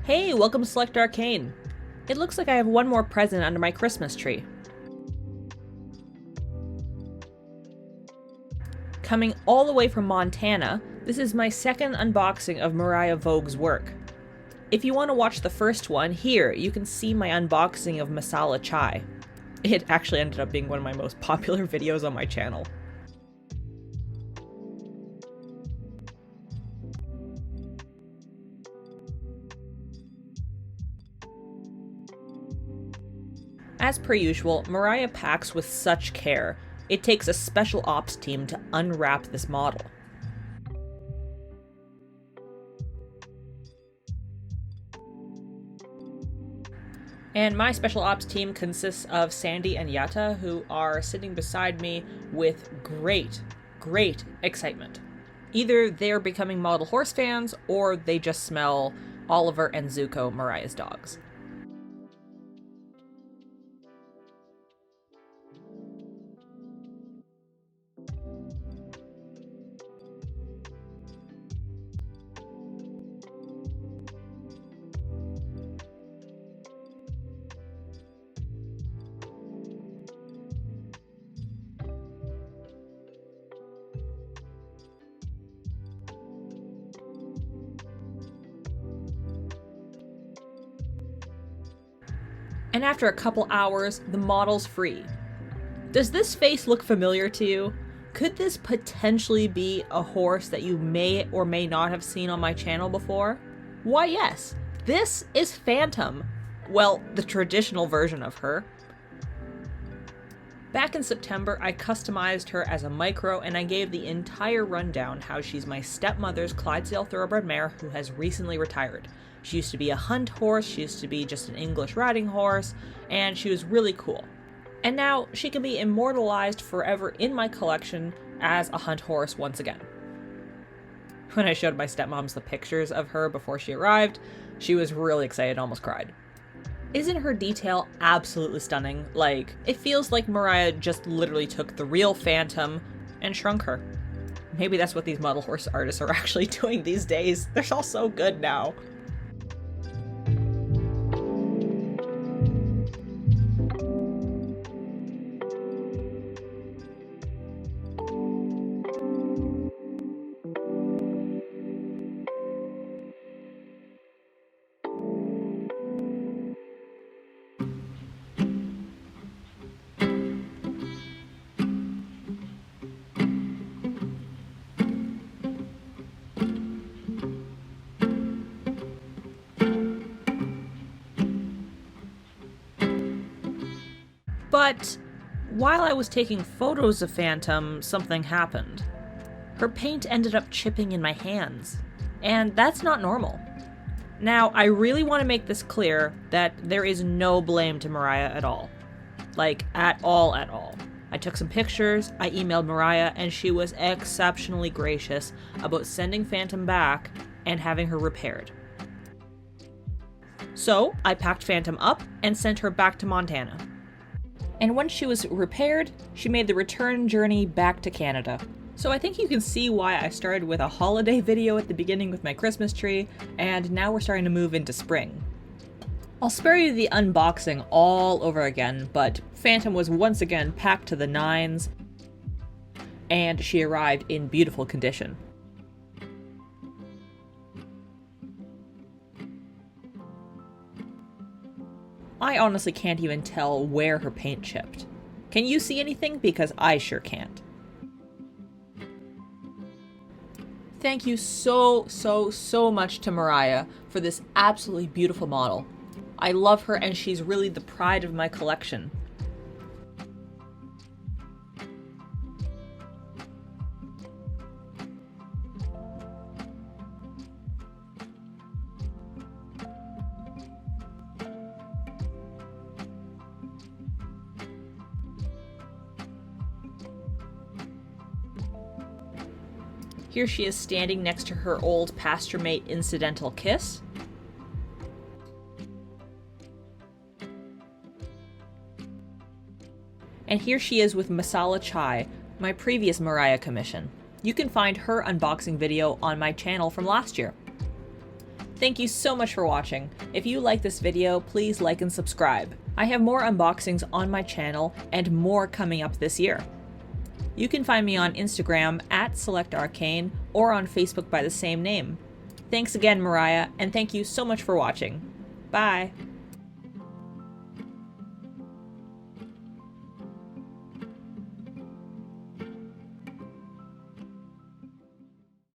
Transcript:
Hey, welcome to Select Arcane. It looks like I have one more present under my Christmas tree. Coming all the way from Montana, this is my second unboxing of Morriah Voogd's work. If you want to watch the first one, here you can see my unboxing of Masala Chai. It actually ended up being one of my most popular videos on my channel. As per usual, Morriah packs with such care. It takes a special ops team to unwrap this model. And my special ops team consists of Sandy and Yatta, who are sitting beside me with great excitement. Either they're becoming model horse fans, or they just smell Oliver and Zuko, Morriah's dogs. And after a couple hours, the model's free. Does this face look familiar to you? Could this potentially be a horse that you may or may not have seen on my channel before? Why yes, this is Phantom. Well, the traditional version of her. Back in September, I customized her as a micro, and I gave the entire rundown how she's my stepmother's Clydesdale thoroughbred mare who has recently retired. She used to be a hunt horse, she used to be just an English riding horse, and she was really cool. And now she can be immortalized forever in my collection as a hunt horse once again. When I showed my stepmoms the pictures of her before she arrived, she was really excited, almost cried. Isn't her detail absolutely stunning? Like, it feels like Morriah just literally took the real Phantom and shrunk her. Maybe that's what these model horse artists are actually doing these days. They're all so good now. But while I was taking photos of Phantom, something happened. Her paint ended up chipping in my hands, and that's not normal. Now, I really want to make this clear that there is no blame to Morriah at all. Like, at all. I took some pictures, I emailed Morriah, and she was exceptionally gracious about sending Phantom back and having her repaired. So, I packed Phantom up and sent her back to Montana. And once she was repaired, she made the return journey back to Canada. So I think you can see why I started with a holiday video at the beginning with my Christmas tree, and now we're starting to move into spring. I'll spare you the unboxing all over again, but Phantom was once again packed to the nines, and she arrived in beautiful condition. I honestly can't even tell where her paint chipped. Can you see anything? Because I sure can't. Thank you so much to Morriah for this absolutely beautiful model. I love her, and she's really the pride of my collection. Here she is standing next to her old pasture mate Incidental Kiss. And here she is with Masala Chai, my previous Morriah commission. You can find her unboxing video on my channel from last year. Thank you so much for watching. If you like this video, please like and subscribe. I have more unboxings on my channel and more coming up this year. You can find me on Instagram at SelectArcane or on Facebook by the same name. Thanks again, Morriah, and thank you so much for watching. Bye!